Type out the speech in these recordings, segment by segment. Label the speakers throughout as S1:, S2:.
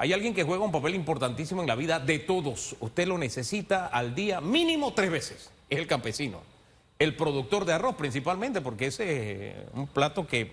S1: Hay alguien que juega un papel importantísimo en la vida de todos. Usted lo necesita al día mínimo 3 veces. Es el campesino. El productor de arroz principalmente, porque ese es un plato que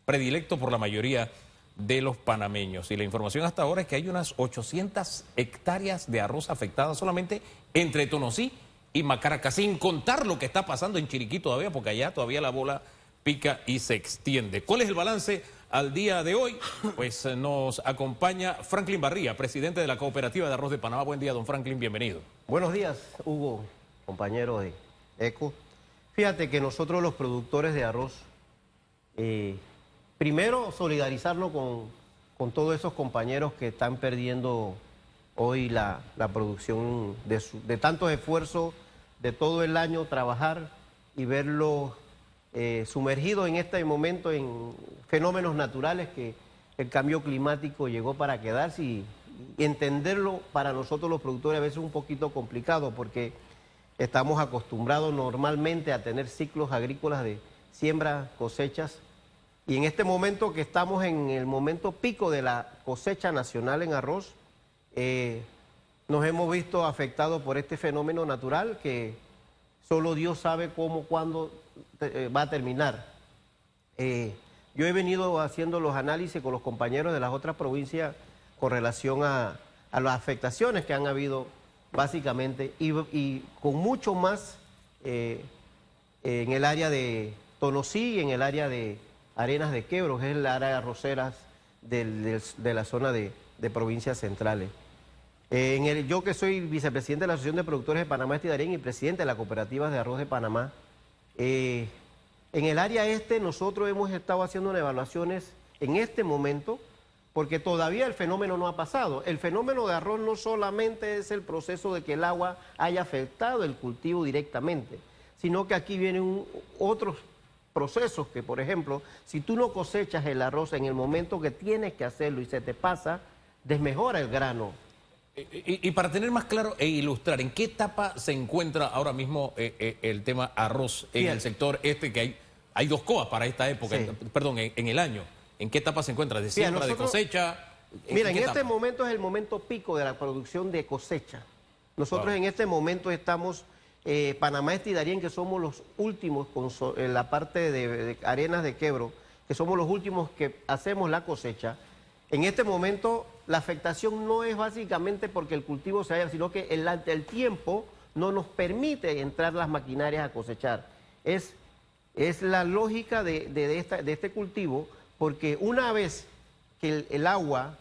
S1: predilecto por la mayoría de los panameños. Y la información hasta ahora es que hay unas 800 hectáreas de arroz afectadas solamente entre Tonosí y Macaracas, sin contar lo que está pasando en Chiriquí todavía, porque allá todavía la bola pica y se extiende. ¿Cuál es el balance al día de hoy? Pues nos acompaña Franklin Barría, presidente de la Cooperativa de Arroz de Panamá. Buen día, don Franklin, bienvenido.
S2: Buenos días, Hugo, compañero de ECO. Fíjate que nosotros los productores de arroz, primero solidarizarnos con todos esos compañeros que están perdiendo hoy la producción de tantos esfuerzos, de todo el año trabajar y verlos sumergidos en este momento en fenómenos naturales que el cambio climático llegó para quedarse y entenderlo para nosotros los productores a veces es un poquito complicado porque estamos acostumbrados normalmente a tener ciclos agrícolas de siembra, cosechas, y en este momento que estamos en el momento pico de la cosecha nacional en arroz, nos hemos visto afectados por este fenómeno natural que solo Dios sabe cómo, cuándo va a terminar. Yo he venido haciendo los análisis con los compañeros de las otras provincias con relación a las afectaciones que han habido básicamente y con mucho más en el área de Tonosí y en el área de Arenas de Quebro, que es el área de arroceras de la zona de provincias centrales. Yo que soy vicepresidente de la Asociación de Productores de Panamá Este y Darién y presidente de la Cooperativa de Arroz de Panamá, en el área este nosotros hemos estado haciendo unas evaluaciones en este momento porque todavía el fenómeno no ha pasado. El fenómeno de arroz no solamente es el proceso de que el agua haya afectado el cultivo directamente, sino que aquí vienen otros procesos que, por ejemplo, si tú no cosechas el arroz en el momento que tienes que hacerlo y se te pasa, desmejora el grano.
S1: Y para tener más claro e ilustrar, ¿en qué etapa se encuentra ahora mismo el tema arroz en el sector este, que hay 2 COAs para esta época, sí, perdón, en el año? ¿En qué etapa se encuentra? ¿De siembra, de cosecha?
S2: Mira, en este momento es el momento pico de la producción de cosecha. Nosotros en este momento estamos, Panamá Este y Darién, que somos los últimos en la parte de Arenas de Quebro, que somos los últimos que hacemos la cosecha. En este momento la afectación no es básicamente porque el cultivo se haya, sino que el tiempo no nos permite entrar las maquinarias a cosechar. Es la lógica de este cultivo, porque una vez que el agua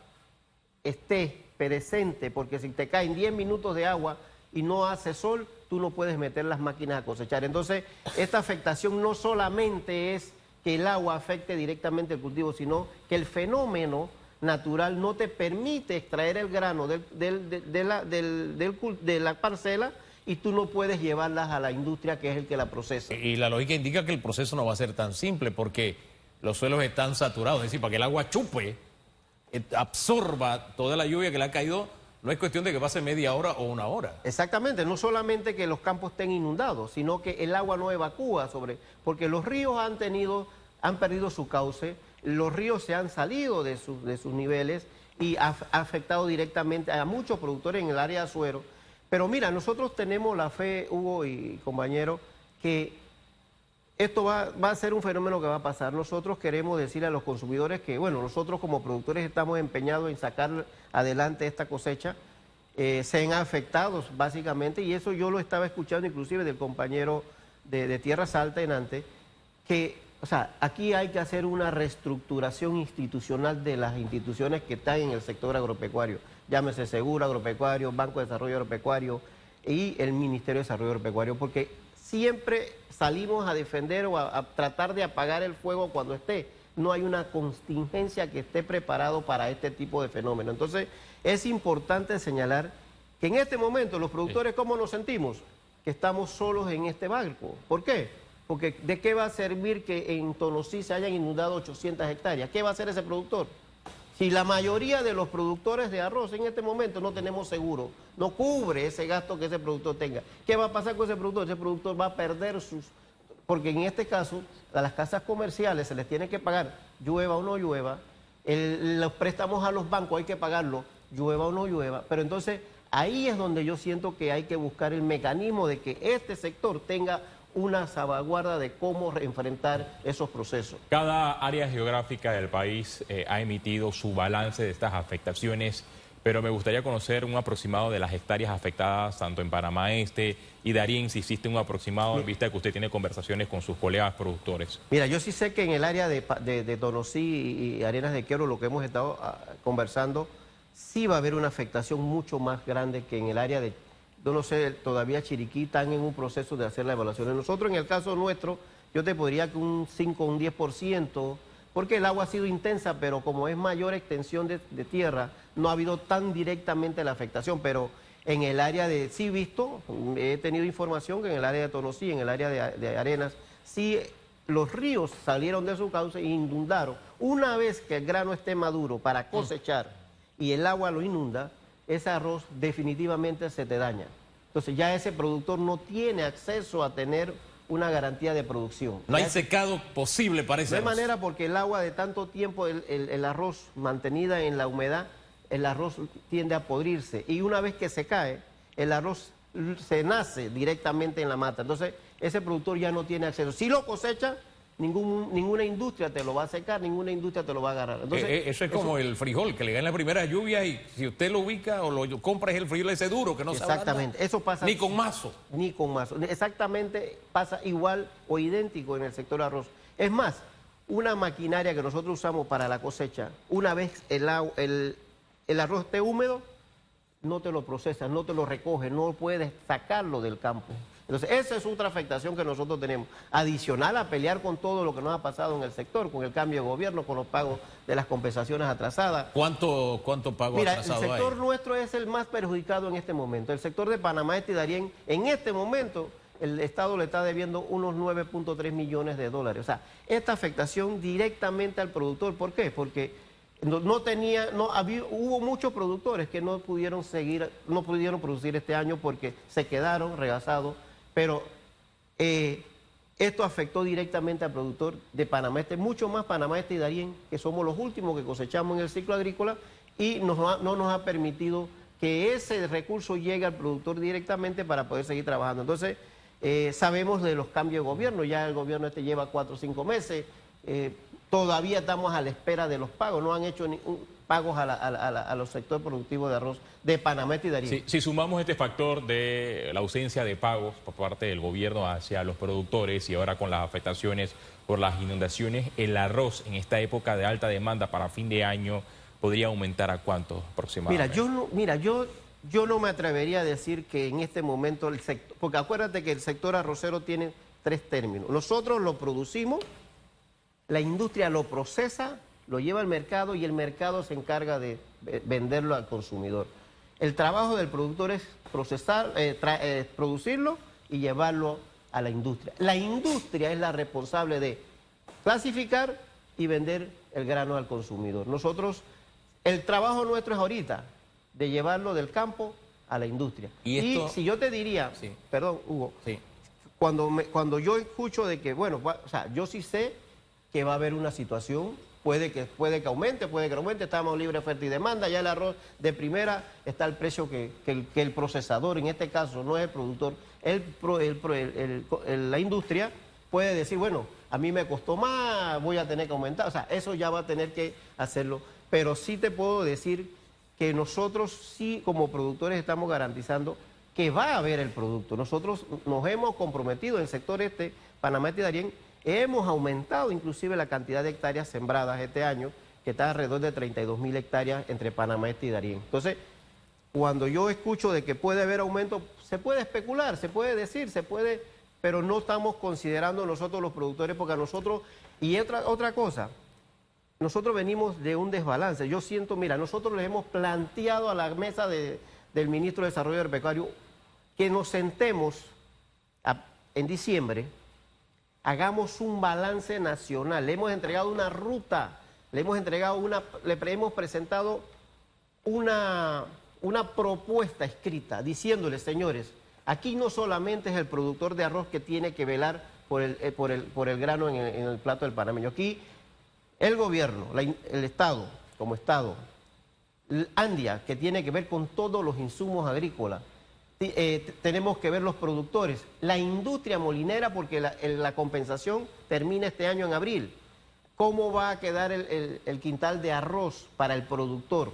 S2: esté presente, porque si te caen 10 minutos de agua y no hace sol, tú no puedes meter las máquinas a cosechar. Entonces, esta afectación no solamente es que el agua afecte directamente el cultivo, sino que el fenómeno natural no te permite extraer el grano de la parcela y tú no puedes llevarlas a la industria que es el que la procesa.
S1: Y la lógica indica que el proceso no va a ser tan simple porque los suelos están saturados, es decir, para que el agua chupe, absorba toda la lluvia que le ha caído, no es cuestión de que pase media hora o 1 hora.
S2: Exactamente, no solamente que los campos estén inundados, sino que el agua no evacúa porque los ríos han perdido su cauce, los ríos se han salido de sus niveles y ha afectado directamente a muchos productores en el área de Azuero. Pero mira, nosotros tenemos la fe, Hugo y compañero, que esto va a ser un fenómeno que va a pasar. Nosotros queremos decirle a los consumidores que, bueno, nosotros como productores estamos empeñados en sacar adelante esta cosecha. Se han afectado básicamente, y eso yo lo estaba escuchando inclusive del compañero de Tierras Altas en antes, que, o sea, aquí hay que hacer una reestructuración institucional de las instituciones que están en el sector agropecuario. Llámese Seguro Agropecuario, Banco de Desarrollo Agropecuario y el Ministerio de Desarrollo Agropecuario, porque siempre salimos a defender o a tratar de apagar el fuego cuando no hay una contingencia que esté preparado para este tipo de fenómenos. Entonces, es importante señalar que en este momento los productores, ¿cómo nos sentimos? Que estamos solos en este barco. ¿Por qué? Porque ¿de qué va a servir que en Tonosí se hayan inundado 800 hectáreas? ¿Qué va a hacer ese productor? Si la mayoría de los productores de arroz en este momento no tenemos seguro, no cubre ese gasto que ese productor tenga, ¿qué va a pasar con ese productor? Ese productor va a perder porque en este caso a las casas comerciales se les tiene que pagar, llueva o no llueva, los préstamos a los bancos hay que pagarlos, llueva o no llueva, pero entonces ahí es donde yo siento que hay que buscar el mecanismo de que este sector tenga una salvaguarda de cómo enfrentar esos procesos.
S3: Cada área geográfica del país ha emitido su balance de estas afectaciones, pero me gustaría conocer un aproximado de las hectáreas afectadas tanto en Panamá Este y Darién, si existe un aproximado en vista de que usted tiene conversaciones con sus colegas productores.
S2: Mira, yo sí sé que en el área de Tonosí y Arenas de Quero, lo que hemos estado conversando, sí va a haber una afectación mucho más grande que en el área de, yo no sé, todavía Chiriquí están en un proceso de hacer la evaluación. Nosotros, en el caso nuestro, yo te podría que un 5 o un 10%, porque el agua ha sido intensa, pero como es mayor extensión de tierra, no ha habido tan directamente la afectación, pero en el área de, sí he visto, he tenido información que en el área de Tonosí, en el área de Arenas, sí los ríos salieron de su cauce e inundaron. Una vez que el grano esté maduro para cosechar y el agua lo inunda, ese arroz definitivamente se te daña. Entonces ya ese productor no tiene acceso a tener una garantía de producción.
S1: No hay secado posible para ese
S2: arroz.
S1: arroz.
S2: De manera porque el agua de tanto tiempo, el arroz mantenida en la humedad, el arroz tiende a podrirse. Y una vez que se cae, el arroz se nace directamente en la mata. Entonces ese productor ya no tiene acceso. Si lo cosecha, ninguna industria te lo va a secar, ninguna industria te lo va a agarrar. Entonces,
S1: eso es como el frijol, que le cae en la primera lluvia y si usted lo ubica o lo compra es el frijol ese duro que no se
S2: exactamente, eso pasa.
S1: Ni con mazo.
S2: Ni con mazo. Exactamente pasa igual o idéntico en el sector arroz. Es más, una maquinaria que nosotros usamos para la cosecha, una vez el arroz esté húmedo, no te lo procesas, no te lo recoges, no puedes sacarlo del campo. Entonces, esa es otra afectación que nosotros tenemos, adicional a pelear con todo lo que nos ha pasado en el sector, con el cambio de gobierno, con los pagos de las compensaciones atrasadas.
S1: ¿Cuánto pago atrasado hay?
S2: El sector nuestro es el más perjudicado en este momento. El sector de Panamá Este y Darién, en este momento, el Estado le está debiendo unos 9.3 millones de dólares. O sea, esta afectación directamente al productor. ¿Por qué? Porque hubo muchos productores que no pudieron producir este año porque se quedaron regazados. Pero esto afectó directamente al productor de Panamá Este, mucho más Panamá Este y Darién, que somos los últimos que cosechamos en el ciclo agrícola y no nos ha permitido que ese recurso llegue al productor directamente para poder seguir trabajando. Entonces, sabemos de los cambios de gobierno, ya el gobierno este lleva 4 o 5 meses, todavía estamos a la espera de los pagos, no han hecho pagos a los sectores productivos de arroz de Panamá Este y Darién.
S3: Sí, si sumamos este factor de la ausencia de pagos por parte del gobierno hacia los productores y ahora con las afectaciones por las inundaciones, el arroz en esta época de alta demanda para fin de año podría aumentar ¿a cuánto aproximadamente?
S2: Yo no me atrevería a decir que en este momento el sector, porque acuérdate que el sector arrocero tiene 3 términos. Nosotros lo producimos, la industria lo procesa, lo lleva al mercado y el mercado se encarga de venderlo al consumidor. El trabajo del productor es producirlo y llevarlo a la industria. La industria es la responsable de clasificar y vender el grano al consumidor. El trabajo nuestro es ahorita de llevarlo del campo a la industria. Y si yo te diría, sí. Perdón, Hugo, sí. Cuando yo escucho de que, bueno, o sea, yo sí sé que va a haber una situación. Puede que aumente, estamos libre de oferta y demanda, ya el arroz de primera está al precio que el procesador, en este caso no es el productor, la industria puede decir, bueno, a mí me costó más, voy a tener que aumentar, o sea, eso ya va a tener que hacerlo, pero sí te puedo decir que nosotros sí como productores estamos garantizando que va a haber el producto. Nosotros nos hemos comprometido en el sector Panamá Este y Darién. Hemos aumentado inclusive la cantidad de hectáreas sembradas este año, que está alrededor de 32.000 hectáreas entre Panamá Este y Darién. Entonces, cuando yo escucho de que puede haber aumento, se puede especular, se puede decir, pero no estamos considerando nosotros los productores, porque a nosotros, y otra cosa, nosotros venimos de un desbalance. Yo siento, mira, nosotros les hemos planteado a la mesa del ministro de Desarrollo Agropecuario que nos sentemos en diciembre, hagamos un balance nacional. Le hemos entregado una ruta, le hemos presentado una propuesta escrita diciéndole, señores, aquí no solamente es el productor de arroz que tiene que velar por el grano en el plato del panameño. Aquí el gobierno, el Estado, como Estado, Andia, que tiene que ver con todos los insumos agrícolas, tenemos que ver los productores, la industria molinera, porque la compensación termina este año en abril. ¿Cómo va a quedar el quintal de arroz para el productor?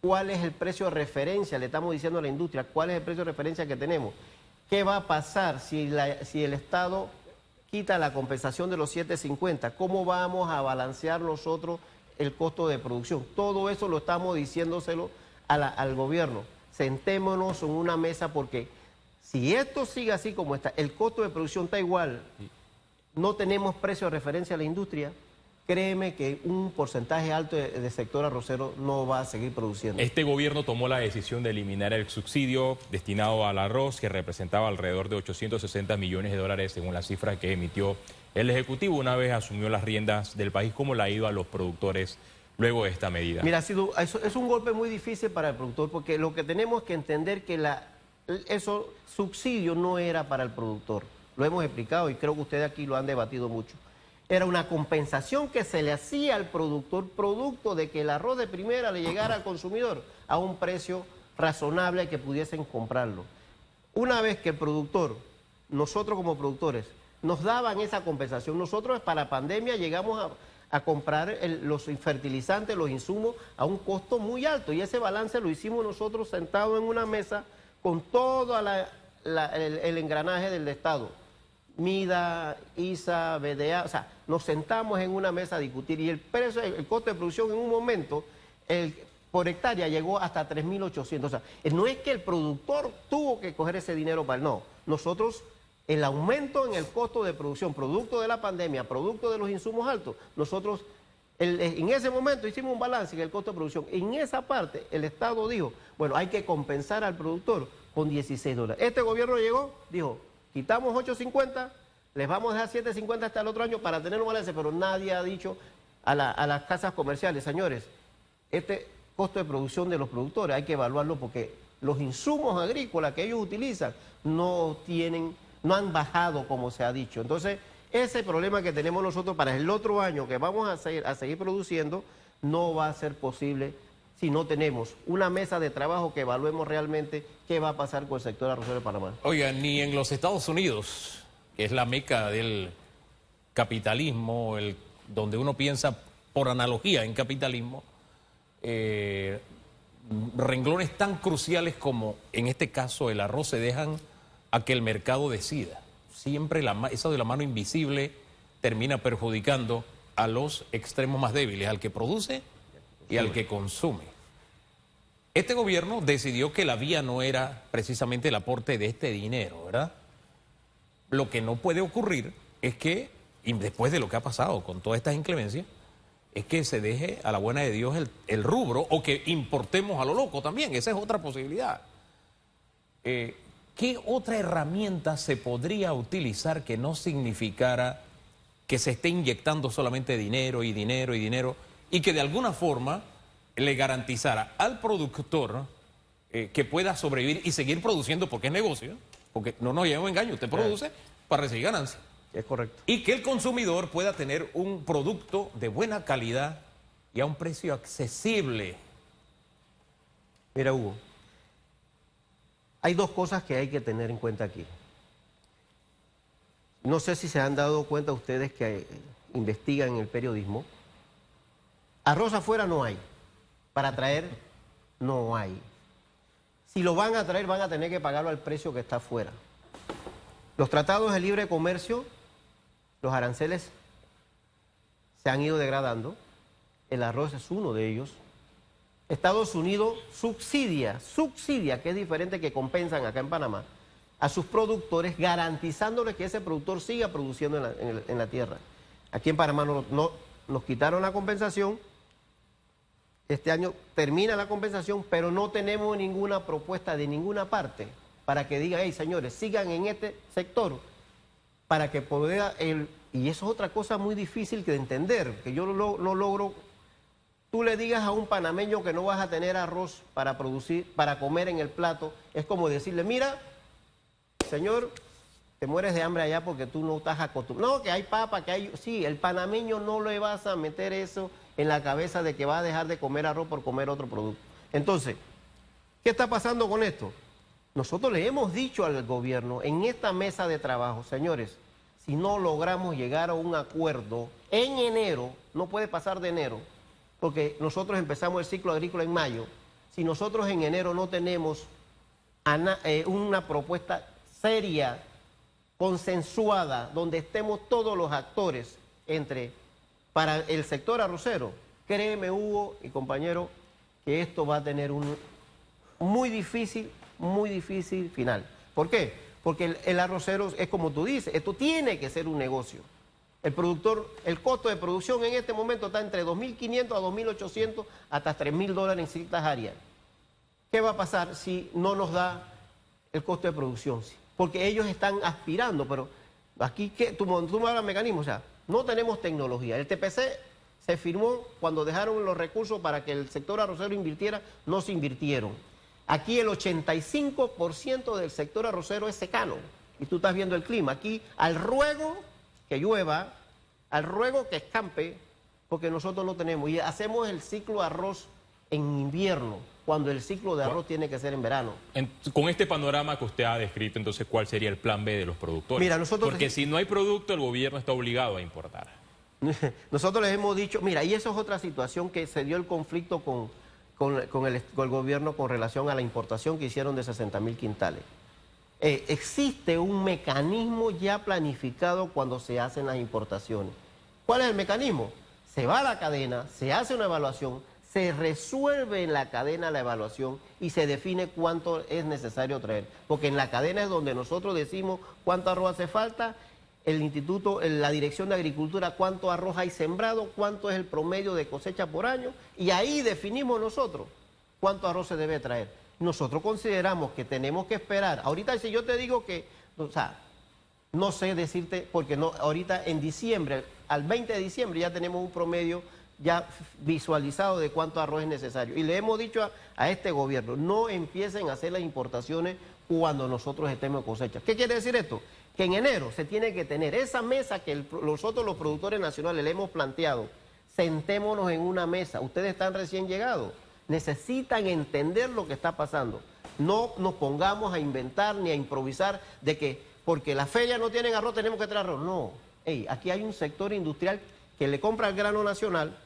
S2: ¿Cuál es el precio de referencia? Le estamos diciendo a la industria, ¿cuál es el precio de referencia que tenemos? ¿Qué va a pasar si el Estado quita la compensación de los 7.50? ¿Cómo vamos a balancear nosotros el costo de producción? Todo eso lo estamos diciéndoselo al gobierno. Sentémonos en una mesa, porque si esto sigue así como está, el costo de producción está igual, no tenemos precio de referencia a la industria, créeme que un porcentaje alto de sector arrocero no va a seguir produciendo.
S3: Este gobierno tomó la decisión de eliminar el subsidio destinado al arroz, que representaba alrededor de 860 millones de dólares, según la cifra que emitió el Ejecutivo una vez asumió las riendas del país. ¿Cómo le ha ido a los productores luego de esta medida?
S2: Mira, es un golpe muy difícil para el productor, porque lo que tenemos que entender que esos subsidios no era para el productor. Lo hemos explicado y creo que ustedes aquí lo han debatido mucho. Era una compensación que se le hacía al productor, producto de que el arroz de primera le llegara al consumidor a un precio razonable que pudiesen comprarlo. Una vez que el productor, nosotros como productores, nos daban esa compensación, nosotros para la pandemia llegamos a comprar los fertilizantes, los insumos a un costo muy alto, y ese balance lo hicimos nosotros sentados en una mesa con todo el engranaje del Estado. MIDA, ISA, BDA, o sea, nos sentamos en una mesa a discutir, y el precio, el costo de producción en un momento, por hectárea llegó hasta 3.800. O sea, no es que el productor tuvo que coger ese dinero para no. Nosotros, el aumento en el costo de producción, producto de la pandemia, producto de los insumos altos, nosotros en ese momento hicimos un balance en el costo de producción. En esa parte, el Estado dijo, bueno, hay que compensar al productor con $16. Este gobierno llegó, dijo, quitamos 8.50, les vamos a dejar 7.50 hasta el otro año para tener un balance, pero nadie ha dicho a las casas comerciales, señores, este costo de producción de los productores hay que evaluarlo, porque los insumos agrícolas que ellos utilizan no han bajado como se ha dicho. Entonces, ese problema que tenemos nosotros para el otro año, que vamos a seguir produciendo, no va a ser posible si no tenemos una mesa de trabajo que evaluemos realmente qué va a pasar con el sector arrocero de Panamá.
S1: Oigan, ni en los Estados Unidos, que es la meca del capitalismo, donde uno piensa por analogía en capitalismo, renglones tan cruciales como en este caso el arroz se dejan a que el mercado decida. Siempre eso de la mano invisible termina perjudicando a los extremos más débiles, al que produce y al que consume. Este gobierno decidió que la vía no era precisamente el aporte de este dinero, ¿verdad? Lo que no puede ocurrir es que, y después de lo que ha pasado con todas estas inclemencias, es que se deje a la buena de Dios el rubro, o que importemos a lo loco también. Esa es otra posibilidad. ¿Qué otra herramienta se podría utilizar que no significara que se esté inyectando solamente dinero y dinero y dinero, y que de alguna forma le garantizara al productor que pueda sobrevivir y seguir produciendo, porque es negocio, porque no nos llevemos engaño, usted produce para recibir ganancias?
S2: Es correcto.
S1: Y que el consumidor pueda tener un producto de buena calidad y a un precio accesible.
S2: Mira, Hugo, hay dos cosas que hay que tener en cuenta aquí. No sé si se han dado cuenta ustedes que investigan en el periodismo. Arroz afuera no hay. Para traer no hay. Si lo van a traer, van a tener que pagarlo al precio que está afuera. Los tratados de libre comercio, los aranceles se han ido degradando. El arroz es uno de ellos. Estados Unidos subsidia, que es diferente, que compensan acá en Panamá, a sus productores, garantizándoles que ese productor siga produciendo en la tierra. Aquí en Panamá nos quitaron la compensación. Este año termina la compensación, pero no tenemos ninguna propuesta de ninguna parte para que digan, hey, señores, sigan en este sector, para que pueda y eso es otra cosa muy difícil de entender, que yo no logro. Tú le digas a un panameño que no vas a tener arroz para producir, para comer en el plato, es como decirle, mira, señor, te mueres de hambre allá porque tú no estás acostumbrado. No, que hay papa, que hay... Sí, el panameño no le vas a meter eso en la cabeza de que va a dejar de comer arroz por comer otro producto. Entonces, ¿qué está pasando con esto? Nosotros le hemos dicho al gobierno en esta mesa de trabajo, señores, si no logramos llegar a un acuerdo en enero, no puede pasar de enero, porque nosotros empezamos el ciclo agrícola en mayo, si nosotros en enero no tenemos una propuesta seria, consensuada, donde estemos todos los actores para el sector arrocero, créeme, Hugo y compañero, que esto va a tener un muy difícil final. ¿Por qué? Porque el arrocero es como tú dices, esto tiene que ser un negocio. El productor, el costo de producción en este momento está entre 2.500 a 2.800 hasta $3.000 en ciertas áreas. ¿Qué va a pasar si no nos da el costo de producción? Porque ellos están aspirando, pero aquí, tú me hablas de mecanismos, o sea, no tenemos tecnología. El TPC se firmó cuando dejaron los recursos para que el sector arrocero invirtiera, no se invirtieron. Aquí el 85% del sector arrocero es secano, y tú estás viendo el clima. Aquí al ruego que llueva, al ruego que escampe, porque nosotros no tenemos, y hacemos el ciclo arroz en invierno, cuando el ciclo de arroz tiene que ser en verano.
S3: Con este panorama que usted ha descrito, entonces, ¿cuál sería el plan B de los productores?
S2: Mira,
S3: porque si no hay producto, el gobierno está obligado a importar.
S2: Nosotros les hemos dicho, mira, y eso es otra situación que se dio el conflicto con el gobierno con relación a la importación que hicieron de 60.000 quintales. Existe un mecanismo ya planificado cuando se hacen las importaciones. ¿Cuál es el mecanismo? Se va a la cadena, se hace una evaluación, se resuelve en la cadena la evaluación y se define cuánto es necesario traer. Porque en la cadena es donde nosotros decimos cuánto arroz hace falta, el instituto, la Dirección de Agricultura, cuánto arroz hay sembrado, cuánto es el promedio de cosecha por año, y ahí definimos nosotros cuánto arroz se debe traer. Nosotros consideramos que tenemos que esperar. Ahorita si yo te digo que, o sea, no sé decirte, porque no, ahorita en diciembre, al 20 de diciembre ya tenemos un promedio ya visualizado de cuánto arroz es necesario. Y le hemos dicho a este gobierno, no empiecen a hacer las importaciones cuando nosotros estemos en cosecha. ¿Qué quiere decir esto? Que en enero se tiene que tener esa mesa que nosotros los productores nacionales le hemos planteado. Sentémonos en una mesa. Ustedes están recién llegados. Necesitan entender lo que está pasando. No nos pongamos a inventar ni a improvisar de que porque las ferias no tienen arroz tenemos que traer arroz. No. Aquí hay un sector industrial que le compra el grano nacional.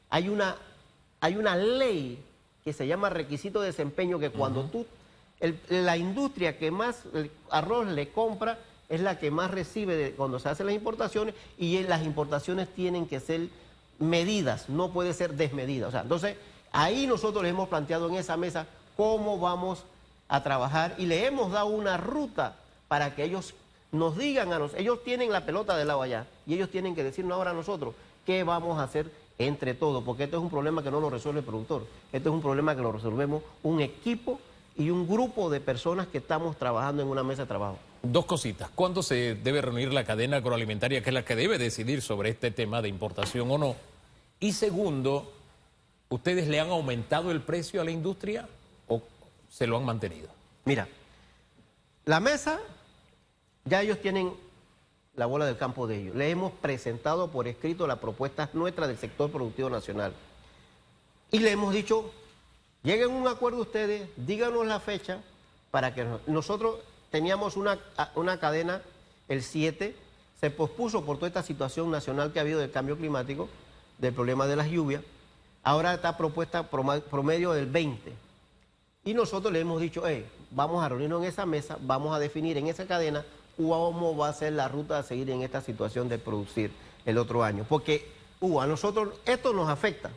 S2: Hay una ley que se llama requisito de desempeño que cuando la industria que más arroz le compra es la que más recibe cuando se hacen las importaciones, y las importaciones tienen que ser medidas, no puede ser desmedidas. O sea, entonces, ahí nosotros les hemos planteado en esa mesa cómo vamos a trabajar y le hemos dado una ruta para que ellos nos digan a nosotros. Ellos tienen la pelota del lado allá y ellos tienen que decirnos ahora a nosotros qué vamos a hacer entre todos, porque esto es un problema que no lo resuelve el productor, esto es un problema que lo resolvemos un equipo y un grupo de personas que estamos trabajando en una mesa de trabajo.
S1: Dos cositas. ¿Cuándo se debe reunir la cadena agroalimentaria, que es la que debe decidir sobre este tema de importación o no? Y segundo, ¿ustedes le han aumentado el precio a la industria o se lo han mantenido?
S2: Mira, la mesa, ya ellos tienen la bola del campo de ellos. Le hemos presentado por escrito las propuestas nuestras del sector productivo nacional. Y le hemos dicho, lleguen a un acuerdo ustedes, díganos la fecha, para que nosotros teníamos una cadena, el 7, se pospuso por toda esta situación nacional que ha habido del cambio climático, del problema de las lluvias. Ahora está propuesta promedio del 20. Y nosotros le hemos dicho, vamos a reunirnos en esa mesa, vamos a definir en esa cadena cómo va a ser la ruta a seguir en esta situación de producir el otro año. Porque a nosotros esto nos afecta,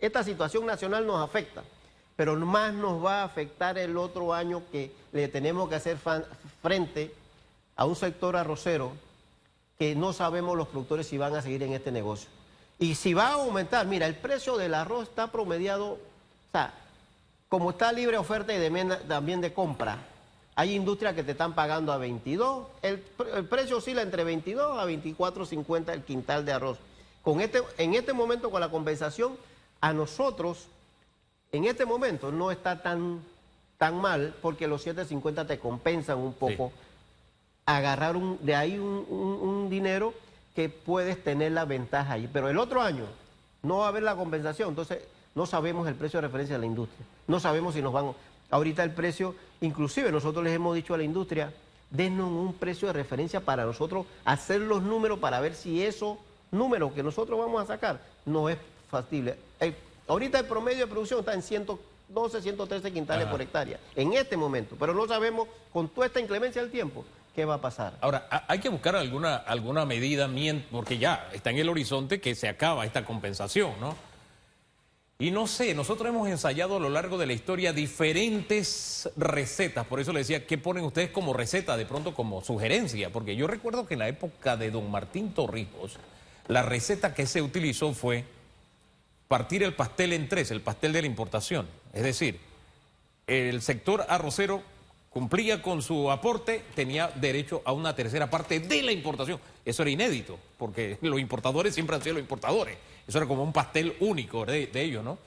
S2: esta situación nacional nos afecta, pero más nos va a afectar el otro año que le tenemos que hacer frente a un sector arrocero que no sabemos los productores si van a seguir en este negocio. Y si va a aumentar, mira, el precio del arroz está promediado, o sea, como está libre oferta y también de compra, hay industrias que te están pagando a 22, el precio oscila entre 22 a 24.50 el quintal de arroz. En este momento con la compensación, a nosotros, en este momento no está tan mal porque los 7.50 te compensan un poco. Sí. agarrar de ahí un dinero que puedes tener la ventaja ahí. Pero el otro año no va a haber la compensación, entonces no sabemos el precio de referencia de la industria. No sabemos si nos van... Ahorita el precio, inclusive nosotros les hemos dicho a la industria, dennos un precio de referencia para nosotros hacer los números para ver si esos números que nosotros vamos a sacar no es factible. Ahorita el promedio de producción está en 112, 113 quintales por hectárea, en este momento, pero no sabemos con toda esta inclemencia del tiempo qué va a pasar.
S1: Ahora, hay que buscar alguna medida, porque ya está en el horizonte que se acaba esta compensación, ¿no? Y no sé, nosotros hemos ensayado a lo largo de la historia diferentes recetas, por eso le decía, ¿qué ponen ustedes como receta, de pronto como sugerencia? Porque yo recuerdo que en la época de don Martín Torrijos, la receta que se utilizó fue partir el pastel en tres, el pastel de la importación. Es decir, el sector arrocero cumplía con su aporte, tenía derecho a una tercera parte de la importación. Eso era inédito, porque los importadores siempre han sido los importadores. Eso era como un pastel único de ellos, ¿no?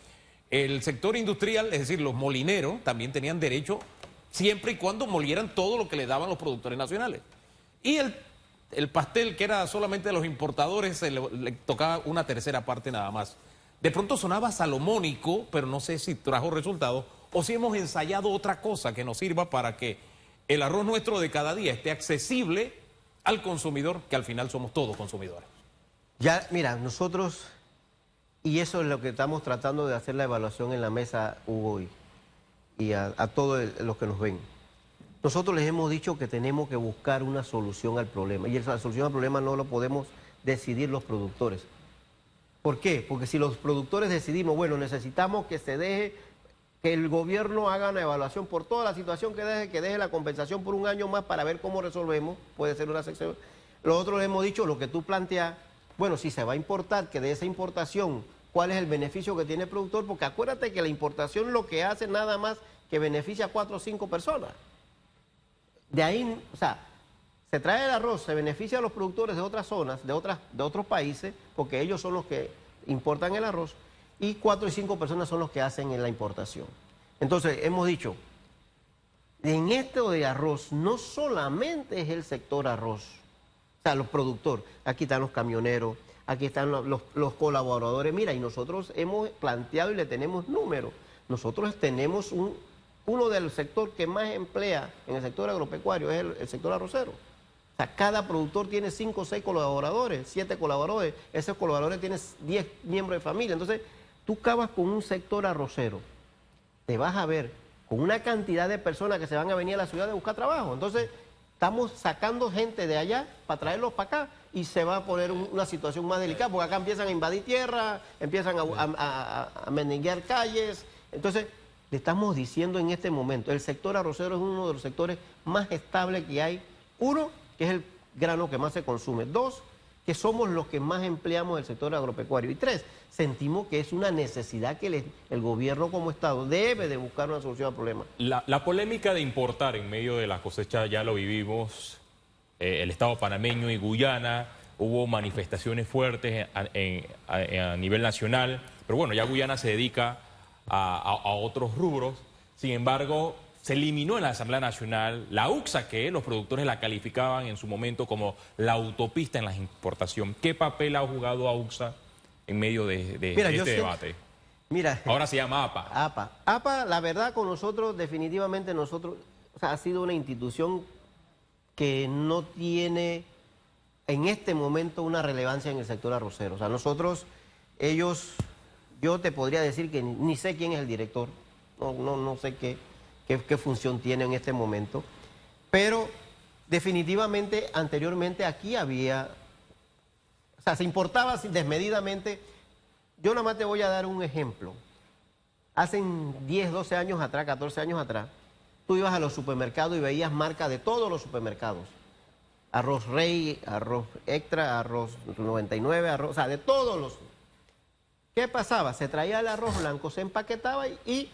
S1: El sector industrial, es decir, los molineros, también tenían derecho siempre y cuando molieran todo lo que le daban los productores nacionales. Y el pastel, que era solamente de los importadores, le tocaba una tercera parte nada más. De pronto sonaba salomónico, pero no sé si trajo resultados, o si hemos ensayado otra cosa que nos sirva para que el arroz nuestro de cada día esté accesible al consumidor, que al final somos todos consumidores.
S2: Ya, mira, nosotros, y eso es lo que estamos tratando de hacer la evaluación en la mesa, Hugo, y a todos los que nos ven. Nosotros les hemos dicho que tenemos que buscar una solución al problema, y la solución al problema no lo podemos decidir los productores. ¿Por qué? Porque si los productores decidimos, bueno, necesitamos que se deje, que el gobierno haga una evaluación por toda la situación que deje la compensación por un año más para ver cómo resolvemos, puede ser una sección. Lo otro le hemos dicho, lo que tú planteas, bueno, si se va a importar, que de esa importación, ¿cuál es el beneficio que tiene el productor? Porque acuérdate que la importación lo que hace nada más que beneficia a 4 o 5 personas. De ahí, o sea, se trae el arroz, se beneficia a los productores de otras zonas, de otros países, porque ellos son los que importan el arroz, y 4 y 5 personas son los que hacen la importación. Entonces, hemos dicho, en esto de arroz, no solamente es el sector arroz, o sea, los productores, aquí están los camioneros, aquí están los colaboradores, mira, y nosotros hemos planteado y le tenemos números. Nosotros tenemos uno del sector que más emplea en el sector agropecuario, es el sector arrocero. O sea, cada productor tiene 5 o 6 colaboradores, 7 colaboradores, esos colaboradores tienen 10 miembros de familia. Entonces, tú acabas con un sector arrocero, te vas a ver con una cantidad de personas que se van a venir a la ciudad a buscar trabajo. Entonces, estamos sacando gente de allá para traerlos para acá y se va a poner una situación más delicada, porque acá empiezan a invadir tierra, empiezan a mendigar calles. Entonces, le estamos diciendo en este momento, el sector arrocero es uno de los sectores más estables que hay. Uno, que es el grano que más se consume. 2, que somos los que más empleamos el sector agropecuario. Y 3, sentimos que es una necesidad que el gobierno como Estado debe de buscar una solución al problema.
S3: La polémica de importar en medio de la cosecha ya lo vivimos, el Estado panameño y Guyana, hubo manifestaciones fuertes a nivel nacional, pero bueno, ya Guyana se dedica a otros rubros. Sin embargo, se eliminó en la Asamblea Nacional la UCSA, que los productores la calificaban en su momento como la autopista en la importación. ¿Qué papel ha jugado UCSA en medio de este debate?
S2: Mira,
S3: ahora se llama APA.
S2: APA, la verdad, con nosotros, definitivamente nosotros, o sea, ha sido una institución que no tiene en este momento una relevancia en el sector arrocero. O sea, nosotros, yo te podría decir que ni sé quién es el director, no sé qué función tiene en este momento, pero definitivamente anteriormente aquí había, o sea, se importaba desmedidamente. Yo nada más te voy a dar un ejemplo. Hace 10, 12 años atrás, 14 años atrás, tú ibas a los supermercados y veías marcas de todos los supermercados. Arroz Rey, arroz Extra, arroz 99, arroz, o sea, de todos los... ¿Qué pasaba? Se traía el arroz blanco, se empaquetaba y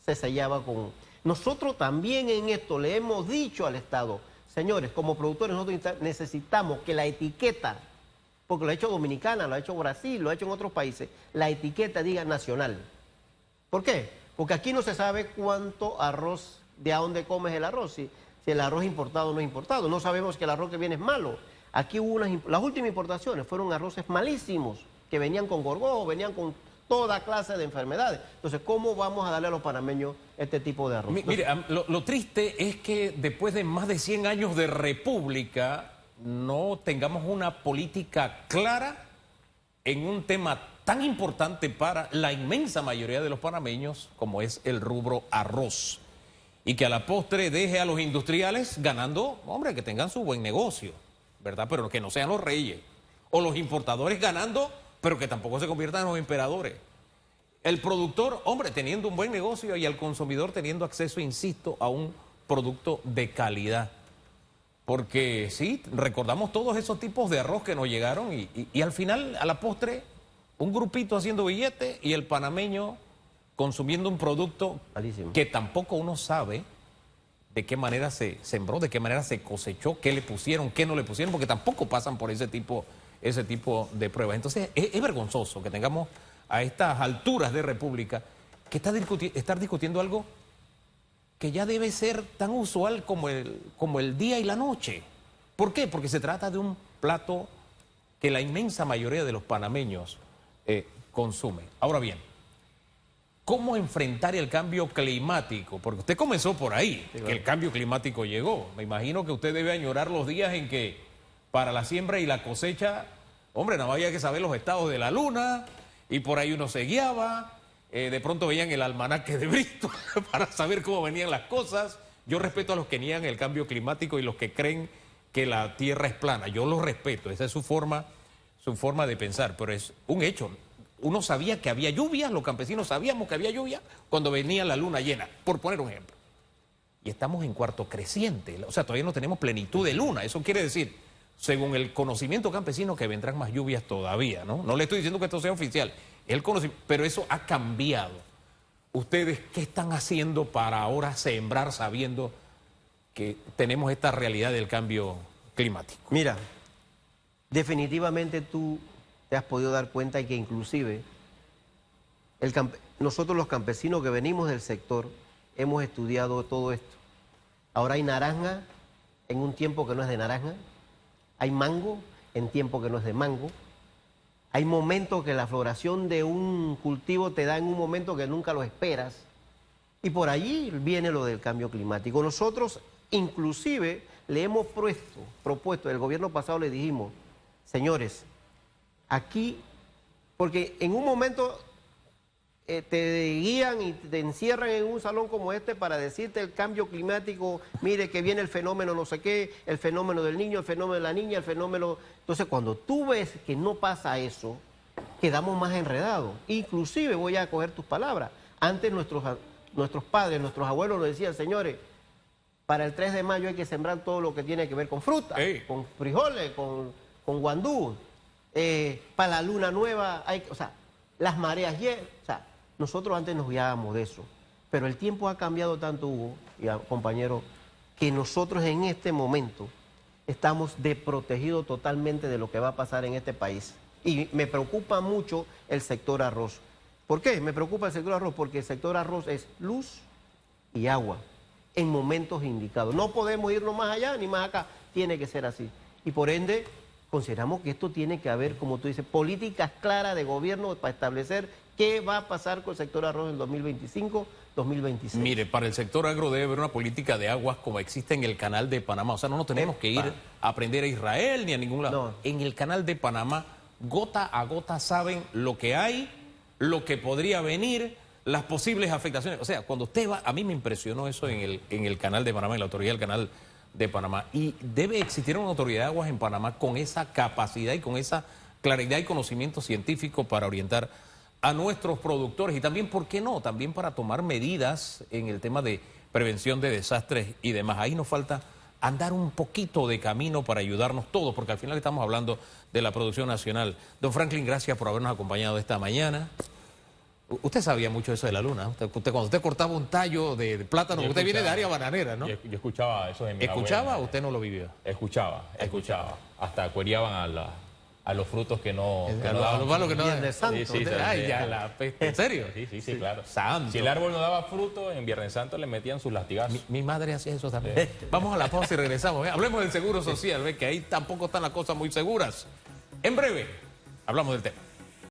S2: se sellaba con... Nosotros también en esto le hemos dicho al Estado, señores, como productores nosotros necesitamos que la etiqueta, porque lo ha hecho Dominicana, lo ha hecho Brasil, lo ha hecho en otros países, la etiqueta diga nacional. ¿Por qué? Porque aquí no se sabe cuánto arroz, de a dónde comes el arroz. si el arroz importado o no es importado. No sabemos que el arroz que viene es malo. Aquí hubo las últimas importaciones fueron arroces malísimos, que venían con gorgojo, venían con toda clase de enfermedades. Entonces, ¿cómo vamos a darle a los panameños este tipo de arroz?
S1: Mire, lo triste es que después de más de 100 años de república no tengamos una política clara en un tema tan importante para la inmensa mayoría de los panameños como es el rubro arroz. Y que a la postre deje a los industriales ganando, hombre, que tengan su buen negocio, ¿verdad? Pero que no sean los reyes. O los importadores ganando, pero que tampoco se conviertan en los emperadores. El productor, hombre, teniendo un buen negocio y el consumidor teniendo acceso, insisto, a un producto de calidad. Porque sí, recordamos todos esos tipos de arroz que nos llegaron y al final, a la postre, un grupito haciendo billetes y el panameño consumiendo un producto
S2: malísimo,
S1: que tampoco uno sabe de qué manera se sembró, de qué manera se cosechó, qué le pusieron, qué no le pusieron, porque tampoco pasan por ese tipo de pruebas. Entonces, es vergonzoso que tengamos a estas alturas de república que estar discutiendo algo que ya debe ser tan usual como el día y la noche. ¿Por qué? Porque se trata de un plato que la inmensa mayoría de los panameños consume. Ahora bien, ¿cómo enfrentar el cambio climático? Porque usted comenzó por ahí, sí, que el cambio climático llegó. Me imagino que usted debe añorar los días en que para la siembra y la cosecha, hombre, no había que saber los estados de la luna y por ahí uno se guiaba. De pronto veían el almanaque de Bristol para saber cómo venían las cosas. Yo respeto a los que niegan el cambio climático y los que creen que la Tierra es plana. Yo los respeto, esa es su forma de pensar, pero es un hecho. Uno sabía que había lluvia, los campesinos sabíamos que había lluvia cuando venía la luna llena, por poner un ejemplo. Y estamos en cuarto creciente, o sea, todavía no tenemos plenitud de luna. Eso quiere decir, según el conocimiento campesino, que vendrán más lluvias todavía, ¿no? No le estoy diciendo que esto sea oficial, el conocimiento, pero eso ha cambiado. ¿Ustedes qué están haciendo para ahora sembrar sabiendo que tenemos esta realidad del cambio climático?
S2: Mira, definitivamente tú te has podido dar cuenta y que inclusive nosotros los campesinos que venimos del sector hemos estudiado todo esto. Ahora hay naranja en un tiempo que no es de naranja, hay mango en tiempo que no es de mango, hay momentos que la floración de un cultivo te da en un momento que nunca lo esperas y por allí viene lo del cambio climático. Nosotros inclusive le hemos propuesto, el gobierno pasado le dijimos, señores, aquí, porque en un momento te guían y te encierran en un salón como este para decirte el cambio climático, mire que viene el fenómeno no sé qué, el fenómeno del niño, el fenómeno de la niña, el fenómeno... Entonces cuando tú ves que no pasa eso, quedamos más enredados. Inclusive voy a coger tus palabras. Antes nuestros padres, nuestros abuelos nos decían, señores, para el 3 de mayo hay que sembrar todo lo que tiene que ver con fruta, con frijoles, con guandú. Para la luna nueva, o sea, las mareas, o sea, nosotros antes nos guiábamos de eso, pero el tiempo ha cambiado tanto, Hugo y compañero, que nosotros en este momento estamos desprotegidos totalmente de lo que va a pasar en este país. Y me preocupa mucho el sector arroz. ¿Por qué? Me preocupa el sector arroz porque el sector arroz es luz y agua en momentos indicados. No podemos irnos más allá ni más acá, tiene que ser así. Y por ende, consideramos que esto tiene que haber, como tú dices, políticas claras de gobierno para establecer qué va a pasar con el sector arroz en 2025, 2026.
S1: Mire, para el sector agro debe haber una política de aguas como existe en el Canal de Panamá. O sea, no nos tenemos que ir a aprender a Israel ni a ningún lado. No. En el Canal de Panamá, gota a gota saben lo que hay, lo que podría venir, las posibles afectaciones. O sea, cuando usted va, a mí me impresionó eso en el Canal de Panamá, en la autoridad del Canal de Panamá. Y debe existir una autoridad de aguas en Panamá con esa capacidad y con esa claridad y conocimiento científico para orientar a nuestros productores y también, ¿por qué no? También para tomar medidas en el tema de prevención de desastres y demás. Ahí nos falta andar un poquito de camino para ayudarnos todos, porque al final estamos hablando de la producción nacional. Don Franklin, gracias por habernos acompañado esta mañana. Usted sabía mucho de eso de la luna. Cuando usted cortaba un tallo de plátano, usted viene de área bananera, ¿no?
S3: Yo escuchaba eso de mi
S1: ¿Escuchaba
S3: abuela.
S1: o usted no lo vivió?
S3: Escuchaba. Hasta cueriaban a los frutos que no
S1: A
S3: daban.
S1: los palos que no
S2: Viernes Santo.
S3: Sí, sí,
S1: Ay,
S3: sí.
S1: ya la peste. ¿En serio?
S3: Sí, claro.
S1: Santo.
S3: Si el árbol no daba fruto, en Viernes Santo le metían sus latigazos.
S1: Mi madre hacía eso también. Vamos a la pausa y regresamos. Hablemos del seguro social, ve que ahí tampoco están las cosas muy seguras. En breve, hablamos del tema.